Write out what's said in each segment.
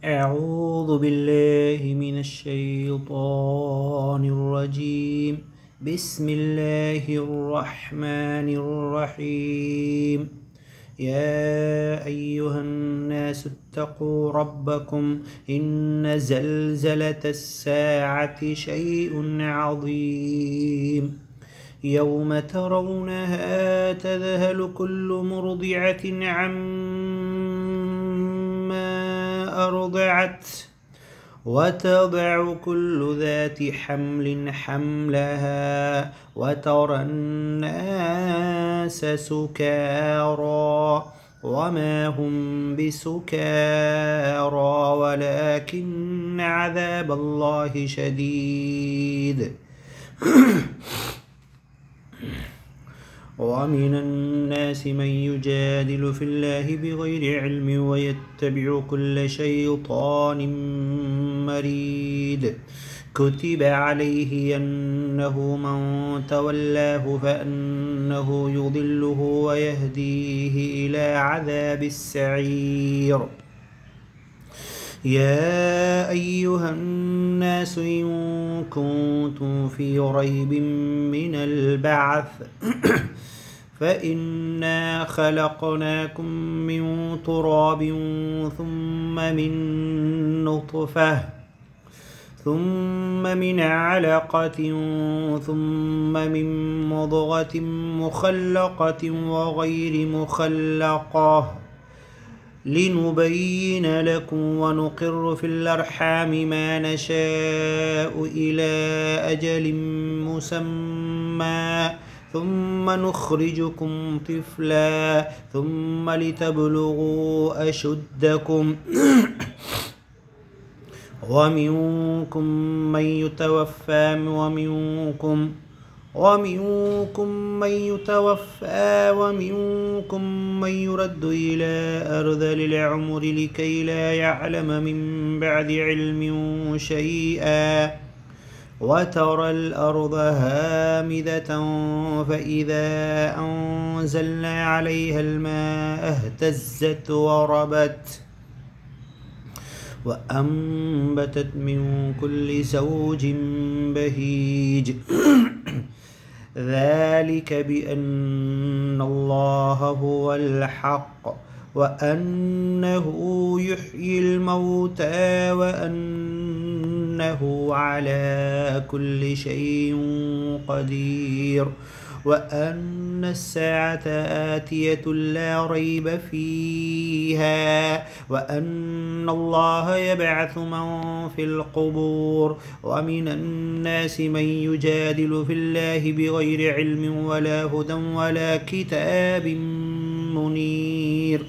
أعوذ بالله من الشيطان الرجيم. بسم الله الرحمن الرحيم. يا أيها الناس اتقوا ربكم إن زلزلة الساعة شيء عظيم يوم ترونها تذهل كل مرضعة عما أرضعت وتضع كل ذات حمل حملها وترى الناس سكارى وما هم بسكارى ولكن عذاب الله شديد. ومن الناس من يجادل في الله بغير علم ويتبع كل شيطان مريد. كتب عليه أنه من تولاه فأنه يضله ويهديه إلى عذاب السعير. يا أيها الناس إن كنتم في ريب من البعث فإنا خلقناكم من تراب ثم من نطفة ثم من علقة ثم من مضغة مخلقة وغير مخلقة لنبين لكم ونقر في الأرحام ما نشاء إلى أجل مسمى ثم نخرجكم طفلا ثم لتبلغوا أشدكم ومنكم من يتوفى ومنكم من يرد إلى أرذل العمر لكي لا يعلم من بعد علم شيئا وترى الأرض هامدة فإذا أنزلنا عليها الماء اهتزت وربت وأنبتت من كل زوج بهيج. ذلك بأن الله هو الحق وأنه يحيي الموتى وأنه على كل شيء قدير وأن الساعة آتية لا ريب فيها وأن الله يبعث من في القبور. ومن الناس من يجادل في الله بغير علم ولا هدى ولا كتاب منير.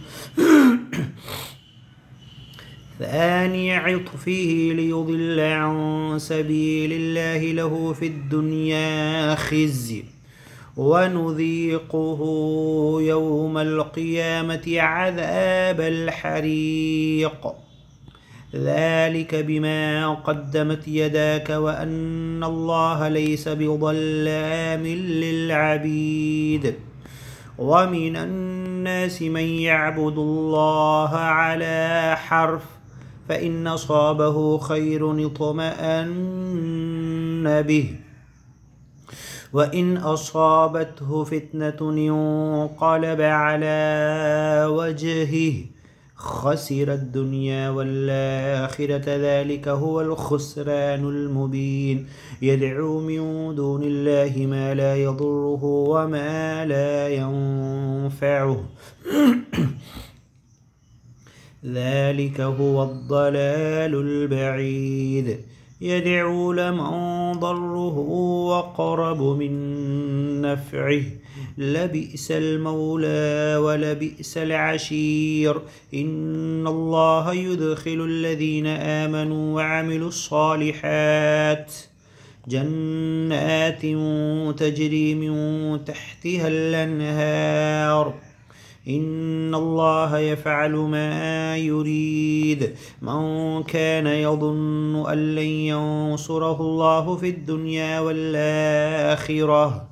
ثاني عطفه ليضل عن سبيل الله له في الدنيا خزي ونذيقه يوم القيامة عذاب الحريق. ذلك بما قدمت يداك وأن الله ليس بظلام للعبيد. ومن الناس من يعبد الله على حرف فإن أصابه خير اطمأن به وإن أصابته فتنة انقلب على وجهه خسر الدنيا والآخرة ذلك هو الخسران المبين. يدعو من دون الله ما لا يضره وما لا ينفعه ذلك هو الضلال البعيد. يدعو لمن ضره وقرب من نفعه لبئس المولى ولبئس العشير. إن الله يدخل الذين آمنوا وعملوا الصالحات جنات تجري من تحتها الأنهار إن الله يفعل ما يريد. من كان يظن أن لن ينصره الله في الدنيا والآخرة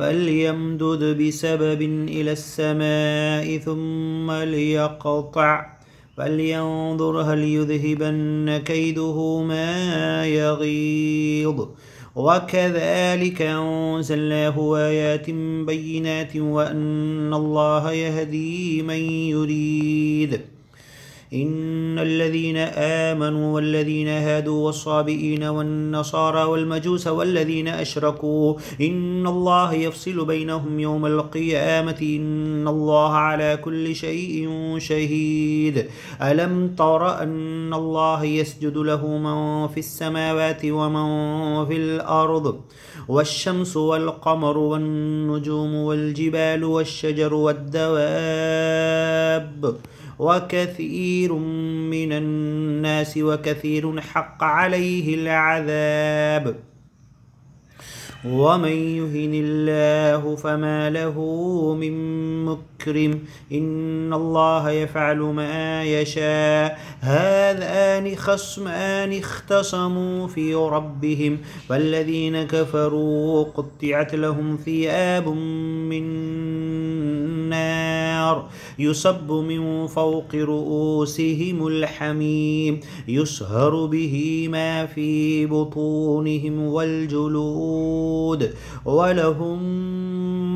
فليمدد بسبب إلى السماء ثم ليقطع فلينظر هل يذهبن كيده ما يغيظ وكذلك أنزلناه آيات بينات وأن الله يهدي من يريد إن الذين آمنوا والذين هادوا والصابئين والنصارى والمجوس والذين أشركوا إن الله يفصل بينهم يوم القيامة إن الله على كل شيء شهيد ألم تر أن الله يسجد له من في السماوات ومن في الأرض والشمس والقمر والنجوم والجبال والشجر والدواب وكثير من الناس وكثير حق عليه العذاب ومن يهن الله فما له من مكرم إن الله يفعل ما يشاء هذان خصمان اختصموا في ربهم فالذين كفروا قطعت لهم ثياب من نار يصب من فوق رؤوسهم الحميم يصهر به ما في بطونهم والجلود ولهم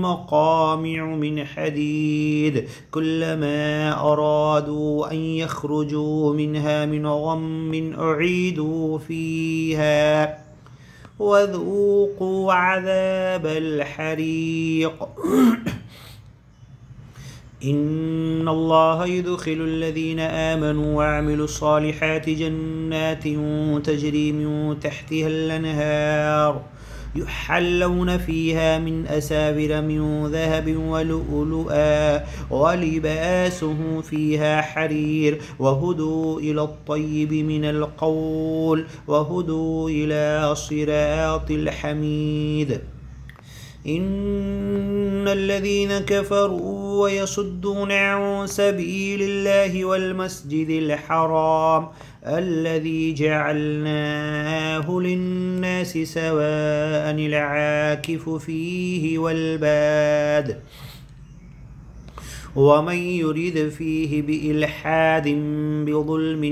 مقامع من حديد كلما أرادوا أن يخرجوا منها من غم أعيدوا فيها وذوقوا عذاب الحريق إن الله يدخل الذين آمنوا وعملوا الصالحات جنات تجري من تحتها الأنهار يحلون فيها من أساور من ذهب ولؤلؤا ولباسهم فيها حرير وهدوا إلى الطيب من القول وهدوا إلى صراط الحميد إن الذين كفروا ويصدون عن سبيل الله والمسجد الحرام الذي جعلناه للناس سواء العاكف فيه والباد ومن يرد فيه بإلحاد بظلم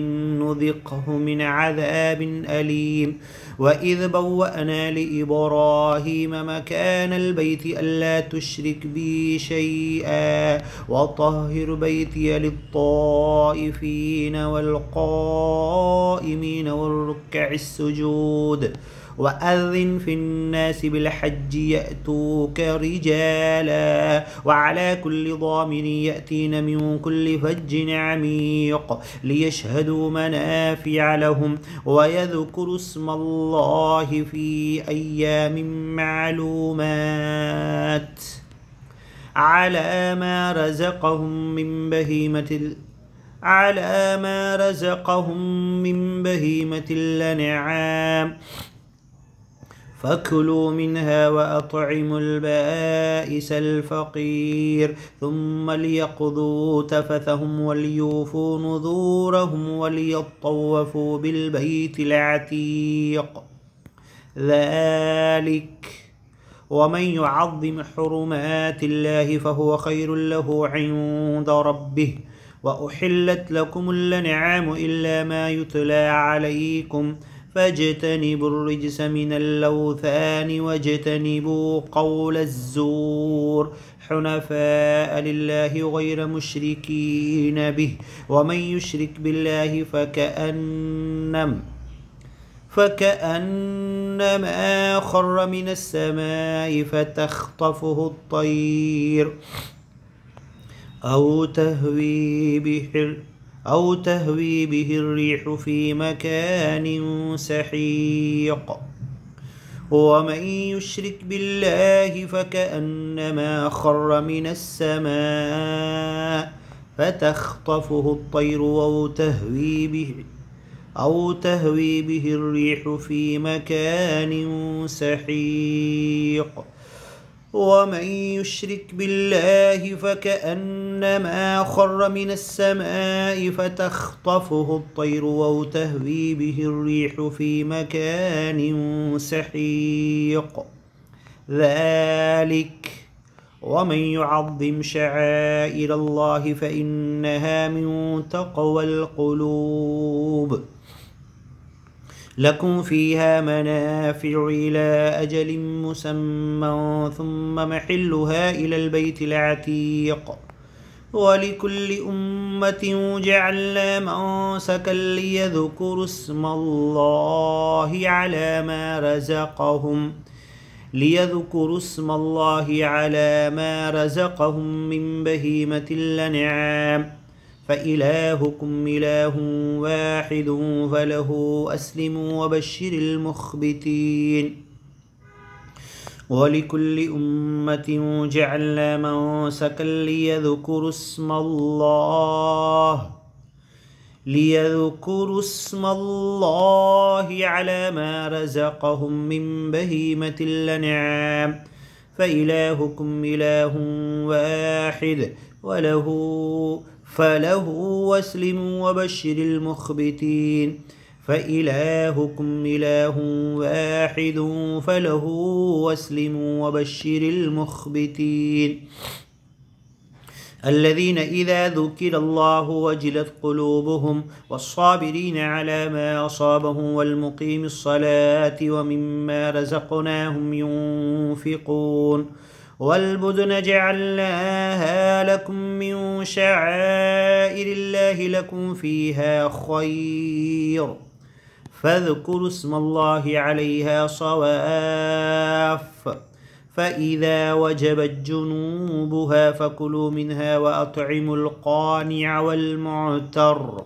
نذقه من عذاب أليم وإذ بوأنا لإبراهيم مكان البيت ألا تشرك بي شيئا وطهر بيتي للطائفين والقائمين والركع السجود وأذن في الناس بالحج يأتوك رجالا وعلى كل ضامر يأتين من كل فج عميق ليشهدوا منافع لهم ويذكروا اسم الله في أيام معلومات على ما رزقهم من بهيمة الأنعام فكلوا منها وأطعموا البائس الفقير ثم ليقضوا تفثهم وليوفوا نذورهم وليطوفوا بالبيت العتيق ذلك ومن يعظم حرمات الله فهو خير له عند ربه وأحلت لكم الأنعام إلا ما يتلى عليكم فاجتنبوا الرجس من الأوثان واجتنبوا قول الزور حنفاء لله غير مشركين به ومن يشرك بالله فكأنما خر من السماء فتخطفه الطير أو تهوي به الريح في مكان سحيق ومن يشرك بالله فكأنما خر من السماء فتخطفه الطير أو تهوي به الريح في مكان سحيق ومن يشرك بالله فكأنما خر من السماء فتخطفه الطير أو تهوي به الريح في مكان سحيق ذلك ومن يعظم شعائر الله فإنها من تقوى القلوب لكم فيها منافع إلى أجل مسمى ثم محلها إلى البيت العتيق ولكل أمة جعلنا منسكا ليذكروا اسم الله على ما رزقهم من بهيمة الأنعام فإلهكم إله واحد فله أسلموا وبشر المخبتين ولكل أمة جعلنا منسكا ليذكروا اسم الله على ما رزقهم من بهيمة الأنعام فإلهكم إله واحد فله واسلموا وبشر المخبتين فإلهكم إله واحد فله واسلموا وبشر المخبتين الذين إذا ذكر الله وجلت قلوبهم والصابرين على ما أصابهم والمقيم الصلاة ومما رزقناهم ينفقون والبدن جعلناها لكم من شعائر الله لكم فيها خير فاذكروا اسم الله عليها صواف فإذا وجبت جنوبها فكلوا منها وأطعموا القانع والمعتر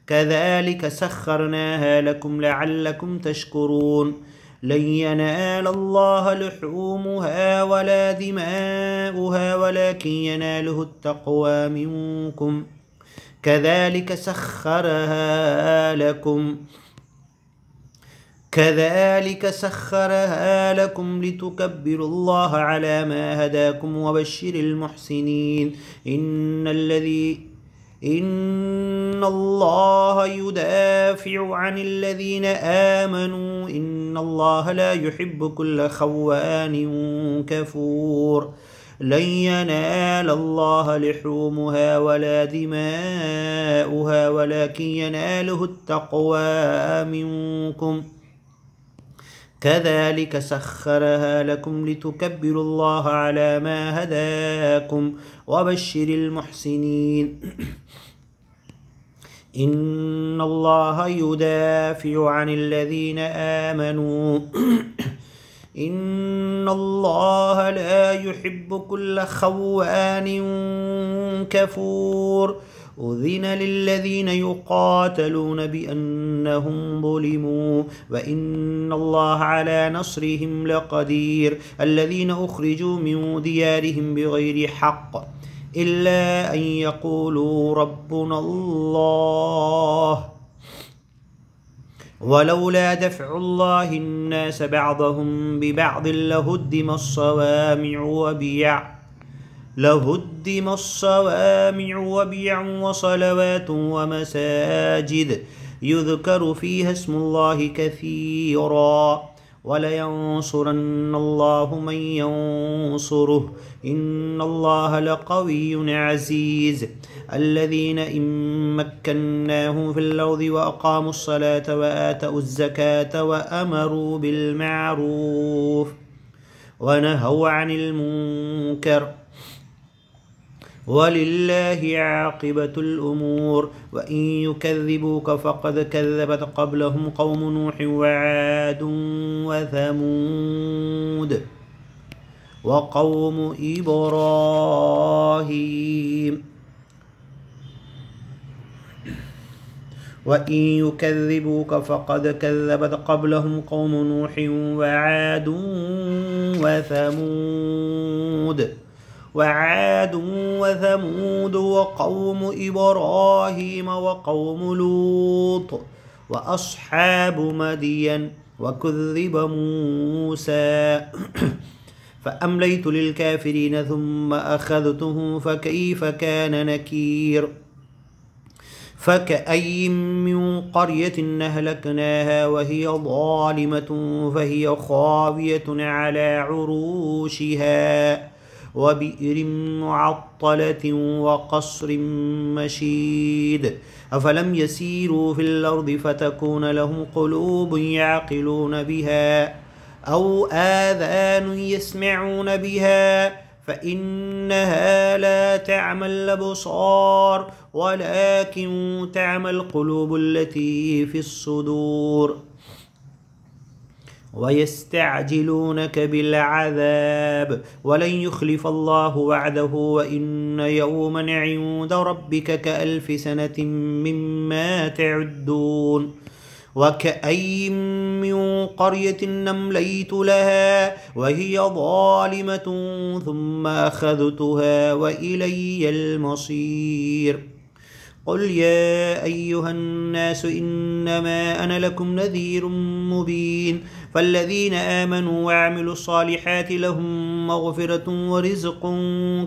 كذلك سخرناها لكم لعلكم تشكرون لن ينال الله لحومها ولا دماؤها ولكن يناله التقوى منكم كذلك سخرها لكم لتكبروا الله على ما هداكم وبشر المحسنين إن الله يدافع عن الذين آمنوا إن الله لا يحب كل خوان كفور لن ينال الله لحومها ولا دماؤها ولكن يناله التقوى منكم كذلك سخرها لكم لتكبروا الله على ما هداكم وبشر المحسنين إن الله يدافع عن الذين آمنوا إن الله لا يحب كل خوان كفور أذن للذين يقاتلون بأنهم ظلموا وإن الله على نصرهم لقدير الذين أخرجوا من ديارهم بغير حق إلا أن يقولوا ربنا الله ولولا دفع الله الناس بعضهم ببعض لهدم الصوامع وبيع وصلوات ومساجد يذكر فيها اسم الله كثيرا ولينصرن الله من ينصره إن الله لقوي عزيز الذين إن مكناهم في الأرض وأقاموا الصلاة وآتوا الزكاة وأمروا بالمعروف ونهوا عن المنكر ولله عاقبة الأمور وإن يكذبوك فقد كذبت قبلهم قوم نوح وعاد وثمود وقوم إبراهيم وإن يكذبوك فقد كذبت قبلهم قوم نوح وعاد وثمود وقوم إبراهيم وقوم لوط وأصحاب مدين وكذب موسى فأمليت للكافرين ثم أخذتهم فكيف كان نكير فكأي من قرية أهلكناها وهي ظالمة فهي خاوية على عروشها وبئر معطلة وقصر مشيد أفلم يسيروا في الأرض فتكون لهم قلوب يعقلون بها أو آذان يسمعون بها فإنها لا تعمى الأبصار ولكن تعمى القلوب التي في الصدور ويستعجلونك بالعذاب ولن يخلف الله وعده وإن يوما عند ربك كألف سنة مما تعدون وكأي من قرية أمليت لها وهي ظالمة ثم أخذتها وإلي المصير قل يا أيها الناس إنما أنا لكم نذير مبين فالذين آمنوا وعملوا الصالحات لهم مغفرة ورزق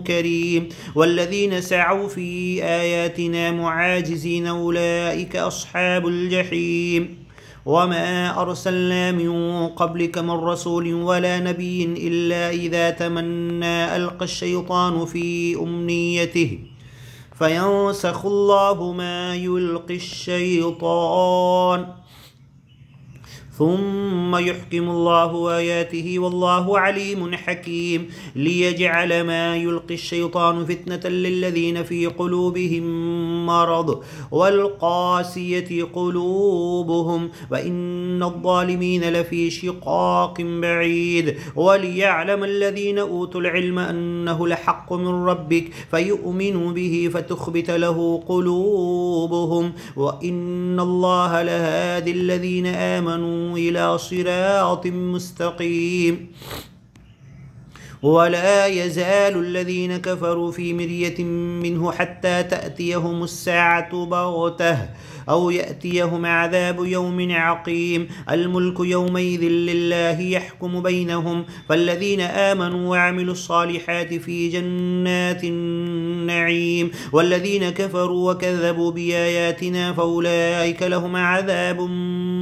كريم والذين سعوا في آياتنا معاجزين أولئك أصحاب الجحيم وما أرسلنا من قبلك من رسول ولا نبي إلا إذا تمنى ألقى الشيطان في أمنيته فينسخ الله ما يلقي الشيطان ثم يحكم الله آياته والله عليم حكيم ليجعل ما يلقي الشيطان فتنة للذين في قلوبهم مرض والقاسية قلوبهم وإن الظالمين لفي شقاق بعيد وليعلم الذين أوتوا العلم أنه لحق من ربك فيؤمنوا به فتخبت له قلوبهم وإن الله لهادي الذين آمنوا إلى صراط مستقيم ولا يزال الذين كفروا في مرية منه حتى تأتيهم الساعة بغتة أو يأتيهم عذاب يوم عقيم الملك يومئذ لله يحكم بينهم فالذين آمنوا وعملوا الصالحات في جنات النعيم والذين كفروا وكذبوا بآياتنا فأولئك لهم عذاب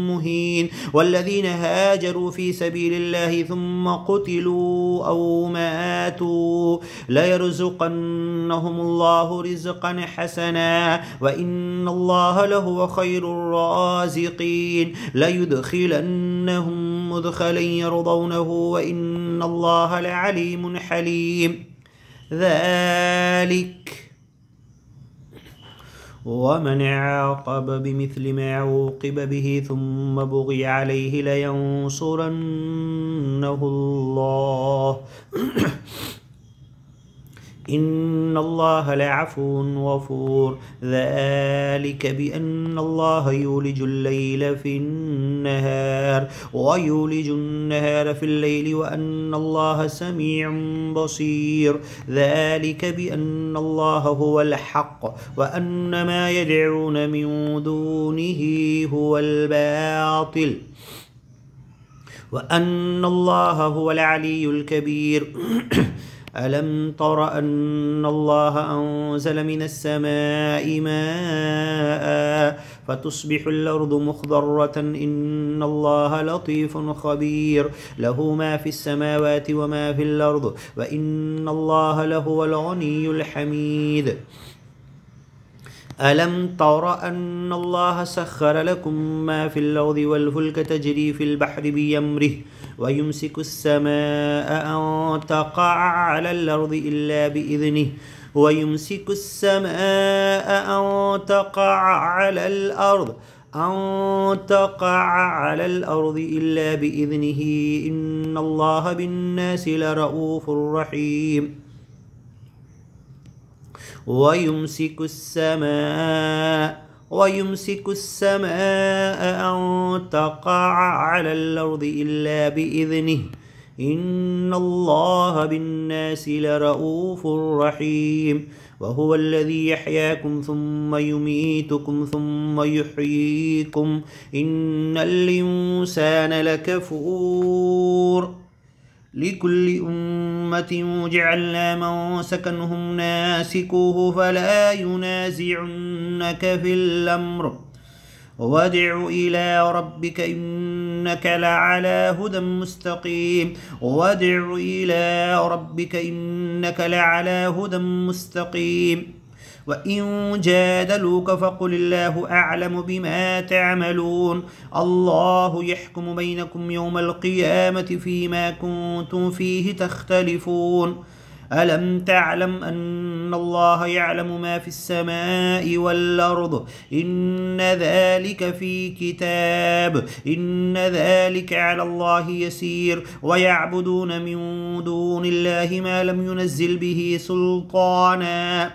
مهين والذين هاجروا في سبيل الله ثم قتلوا أو ماتوا ليرزقنهم الله رزقا حسنا وإن الله لهو خير الرازقين ليدخلنهم مدخلا يرضونه وإن الله لعليم حليم ذلك ومن عاقب بمثل ما عوقب به ثم بغي عليه لينصرنه الله إن الله لعفو غفور ذلك بأن الله يولج الليل في النهار ويولج النهار في الليل وأن الله سميع بصير ذلك بأن الله هو الحق وأن ما يدعون من دونه هو الباطل وأن الله هو العلي الكبير ألم تر أن الله أنزل من السماء ماء فتصبح الأرض مخضرة إن الله لطيف خبير له ما في السماوات وما في الأرض وإن الله لهو الغني الحميد ألم تر أن الله سخر لكم ما في الأرض والفلك تجري في البحر بأمره ويمسك السماء أن تقع على الأرض إلا بإذنه ويمسك السماء أن تقع على الأرض إلا بإذنه إن الله بالناس لرؤوف رحيم ويمسك السماء أن تقع على الأرض إلا بإذنه إن الله بالناس لرؤوف رحيم وهو الذي يحياكم ثم يميتكم ثم يحييكم إن الإنسان لكفور لكل أمة جعلنا منسكا هم ناسكوه فلا ينازعنك في الأمر وادع إلى ربك إنك لعلى هدى مستقيم وادع إلى ربك إنك لعلى هدى مستقيم وإن جادلوك فقل الله أعلم بما تعملون الله يحكم بينكم يوم القيامة فيما كنتم فيه تختلفون ألم تعلم أن الله يعلم ما في السماء والأرض إن ذلك في كتاب إن ذلك على الله يسير ويعبدون من دون الله ما لم ينزل به سلطانا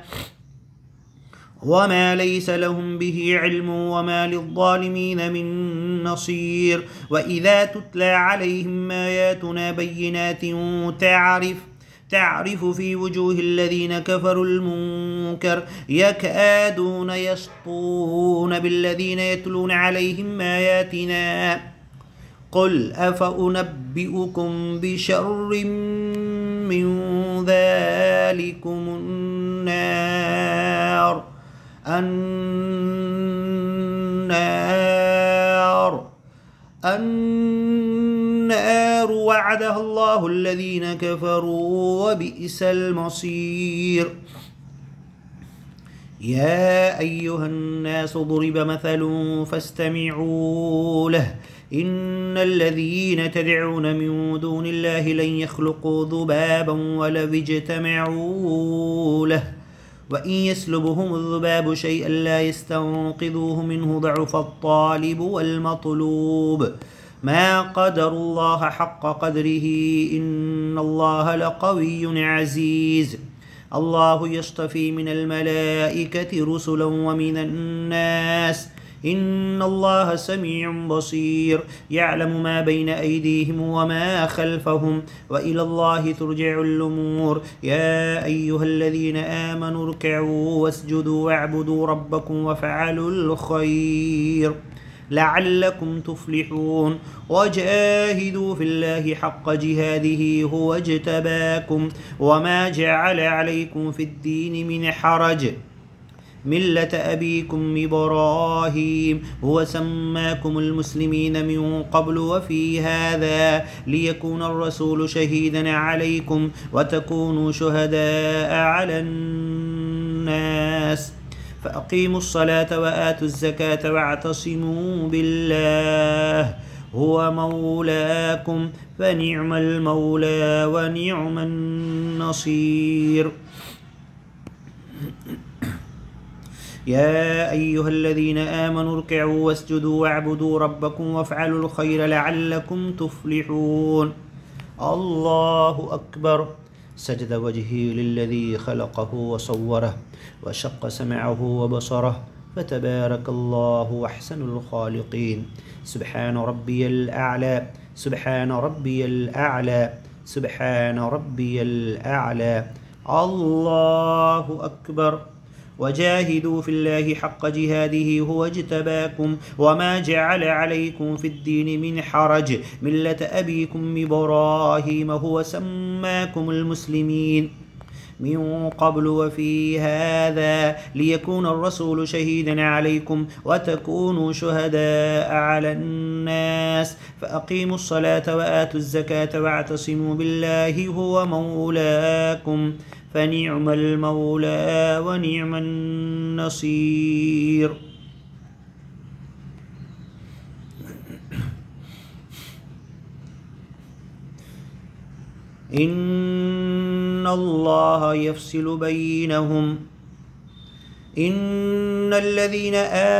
وما ليس لهم به علم وما للظالمين من نصير وإذا تتلى عليهم آياتنا بينات تعرف في وجوه الذين كفروا المنكر يكادون يسطون بالذين يتلون عليهم آياتنا قل أفأنبئكم بشر من ذلكم النار وعدها الله الذين كفروا وبئس المصير يا أيها الناس ضرب مثل فاستمعوا له إن الذين تدعون من دون الله لن يخلقوا ذبابا ولو اجتمعوا له وإن يسلبهم الذباب شيئا لا يستنقذوه منه ضعف الطالب والمطلوب ما قدر الله حق قدره إن الله لقوي عزيز الله يصطفي من الملائكة رسلا ومن الناس إن الله سميع بصير يعلم ما بين أيديهم وما خلفهم وإلى الله ترجع الأمور يا أيها الذين آمنوا اركعوا واسجدوا واعبدوا ربكم وافعلوا الخير لعلكم تفلحون وجاهدوا في الله حق جهاده هو اجتباكم وما جعل عليكم في الدين من حرج ملة أبيكم إبراهيم هو سماكم المسلمين من قبل وفي هذا ليكون الرسول شهيدا عليكم وتكونوا شهداء على الناس فأقيموا الصلاة وآتوا الزكاة واعتصموا بالله هو مولاكم فنعم المولى ونعم النصير يا أيها الذين آمنوا اركعوا واسجدوا واعبدوا ربكم وافعلوا الخير لعلكم تفلحون الله أكبر سجد وجهي للذي خلقه وصوره وشق سمعه وبصره فتبارك الله أحسن الخالقين سبحان ربي الأعلى سبحان ربي الأعلى سبحان ربي الأعلى الله أكبر وجاهدوا في الله حق جهاده هو اجتباكم وما جعل عليكم في الدين من حرج ملة أبيكم إبراهيم هو سماكم المسلمين من قبل وفي هذا ليكون الرسول شهيدا عليكم وتكونوا شهداء على الناس فأقيموا الصلاة وآتوا الزكاة واعتصموا بالله هو مولاكم فنعم المولى ونعم النصير إن الله يفصل بينهم إن الذين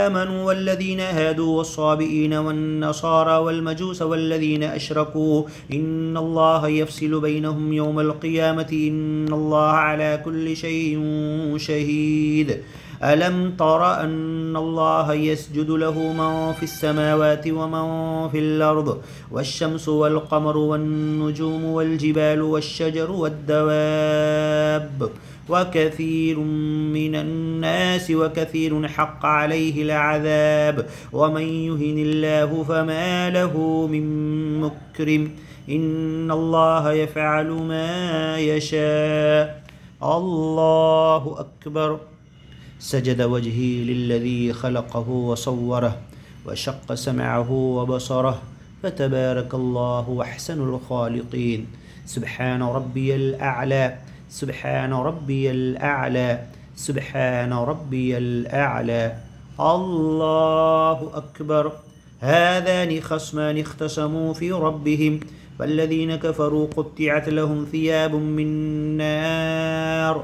آمنوا والذين هادوا والصابئين والنصارى والمجوس والذين أشركوا إن الله يفصل بينهم يوم القيامة إن الله على كل شيء شهيد ألم تر أن الله يسجد له من في السماوات ومن في الأرض والشمس والقمر والنجوم والجبال والشجر والدواب وكثير من الناس وكثير حق عليه العذاب ومن يهن الله فما له من مكرم إن الله يفعل ما يشاء. الله أكبر. سجد وجهي للذي خلقه وصوره وشق سمعه وبصره، فتبارك الله أحسن الخالقين. سبحان ربي الأعلى، سبحان ربي الأعلى، سبحان ربي الأعلى. الله أكبر. هذان خصمان اختصموا في ربهم، فالذين كفروا قطعت لهم ثياب من نار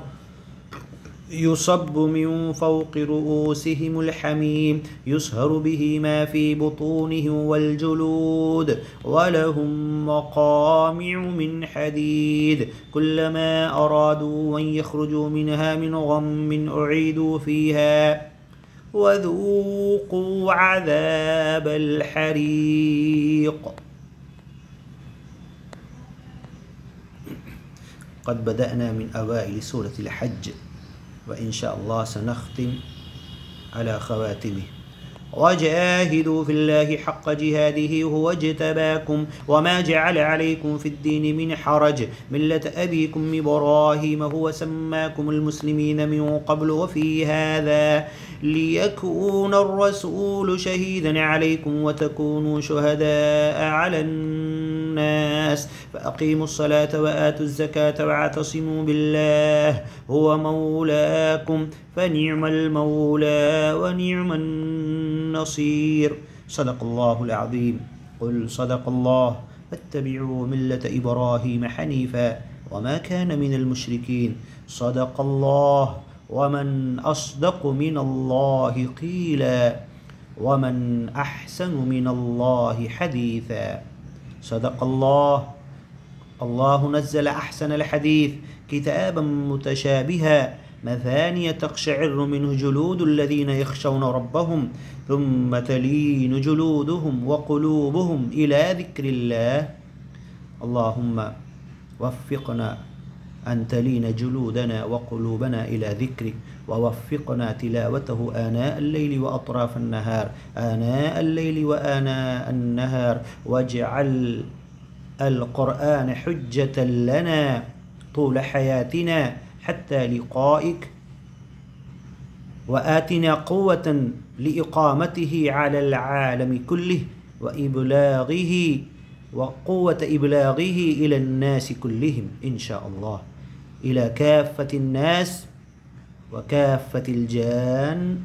يصب من فوق رؤوسهم الحميم يصهر به ما في بطونهم والجلود، ولهم مقامع من حديد كلما أرادوا أن يخرجوا منها من غم أعيدوا فيها وذوقوا عذاب الحريق. قد بدأنا من أوائل سورة الحج، وإن شاء الله سنختم على خواتمه. وجاهدوا في الله حق جهاده هو اجتباكم وما جعل عليكم في الدين من حرج ملة أبيكم إبراهيم هو سماكم المسلمين من قبل وفي هذا ليكون الرسول شهيدا عليكم وتكونوا شهداء على الناس، فأقيموا الصلاة وآتوا الزكاة واعتصموا بالله هو مولاكم فنعم المولى ونعم النصير. صدق الله العظيم. قل صدق الله. فاتبعوا ملة إبراهيم حنيفا وما كان من المشركين. صدق الله. ومن أصدق من الله قيلا ومن أحسن من الله حديثا. صدق الله. الله نزل أحسن الحديث كتابا متشابها مثانية تقشعر منه جلود الذين يخشون ربهم ثم تلين جلودهم وقلوبهم إلى ذكر الله. اللهم وفقنا أن تلين جلودنا وقلوبنا إلى ذكرك، ووفقنا تلاوته آناء الليل وأطراف النهار، آناء الليل وآناء النهار، واجعل القرآن حجة لنا طول حياتنا حتى لقائك، وآتنا قوة لإقامته على العالم كله وقوة إبلاغه إلى الناس كلهم إن شاء الله، إلى كافة الناس وكافة الجان